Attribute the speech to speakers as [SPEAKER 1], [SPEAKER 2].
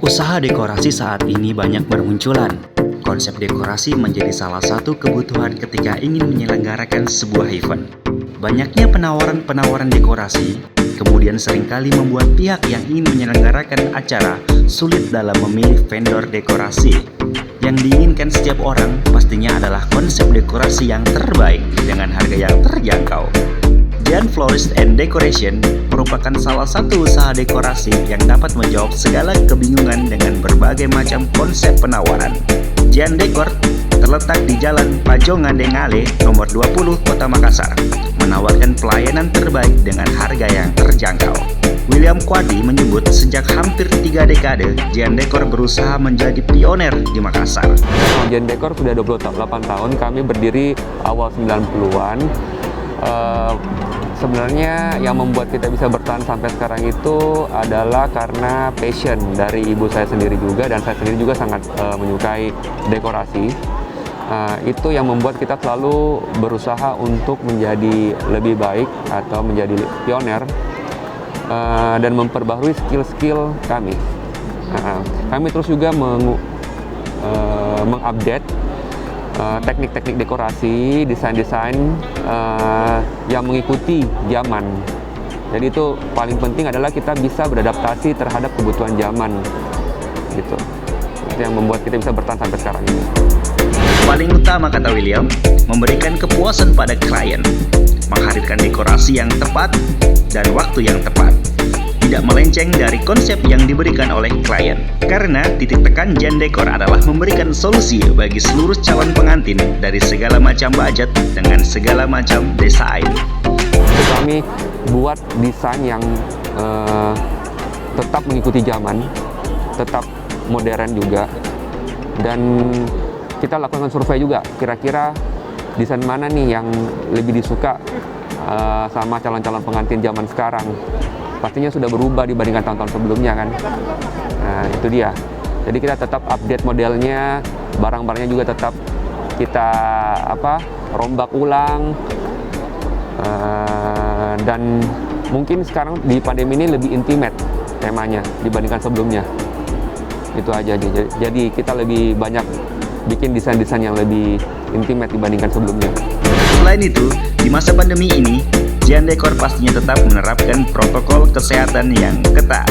[SPEAKER 1] Usaha dekorasi saat ini banyak bermunculan. Konsep dekorasi menjadi salah satu kebutuhan ketika ingin menyelenggarakan sebuah event. Banyaknya penawaran-penawaran dekorasi, kemudian seringkali membuat pihak yang ingin menyelenggarakan acara sulit dalam memilih vendor dekorasi. Yang diinginkan setiap orang pastinya adalah konsep dekorasi yang terbaik dengan harga yang terjangkau. Gian Florist and Decoration merupakan salah satu usaha dekorasi yang dapat menjawab segala kebingungan dengan berbagai macam konsep penawaran. Gian Decor terletak di Jalan Pajongan Dengale, nomor 20, Kota Makassar, menawarkan pelayanan terbaik dengan harga yang terjangkau. William Kwadi menyebut sejak hampir 3 dekade, Gian Decor berusaha menjadi pioner di Makassar.
[SPEAKER 2] Gian Decor sudah 28 tahun, kami berdiri awal 90-an. Sebenarnya yang membuat kita bisa bertahan sampai sekarang itu adalah karena passion dari ibu saya sendiri juga, dan saya sendiri juga sangat menyukai dekorasi. Itu yang membuat kita selalu berusaha untuk menjadi lebih baik atau menjadi pioner dan memperbaharui skill-skill kami. Kami terus juga mengupdate teknik-teknik dekorasi, desain-desain yang mengikuti zaman. Jadi itu paling penting adalah kita bisa beradaptasi terhadap kebutuhan zaman, gitu. Itu yang membuat kita bisa bertahan sampai sekarang ini.
[SPEAKER 1] Paling utama, kata William, memberikan kepuasan pada klien, menghadirkan dekorasi yang tepat dan waktu yang tepat, tidak melenceng dari konsep yang diberikan oleh klien. Karena titik tekan Gian Decor adalah memberikan solusi bagi seluruh calon pengantin dari segala macam budget dengan segala macam desain.
[SPEAKER 2] Kami buat desain yang tetap mengikuti zaman, tetap modern juga, dan kita lakukan survei juga, kira-kira desain mana nih yang lebih disuka sama calon-calon pengantin zaman sekarang. Pastinya sudah berubah dibandingkan tahun-tahun sebelumnya kan. Nah, itu dia. Jadi kita tetap update modelnya, barang-barangnya juga tetap kita rombak ulang. Dan mungkin sekarang di pandemi ini lebih intimate temanya dibandingkan sebelumnya. Itu aja. Jadi kita lebih banyak bikin desain-desain yang lebih intimate dibandingkan sebelumnya.
[SPEAKER 1] Selain itu, di masa pandemi ini, Gian Decor pastinya tetap menerapkan protokol kesehatan yang ketat.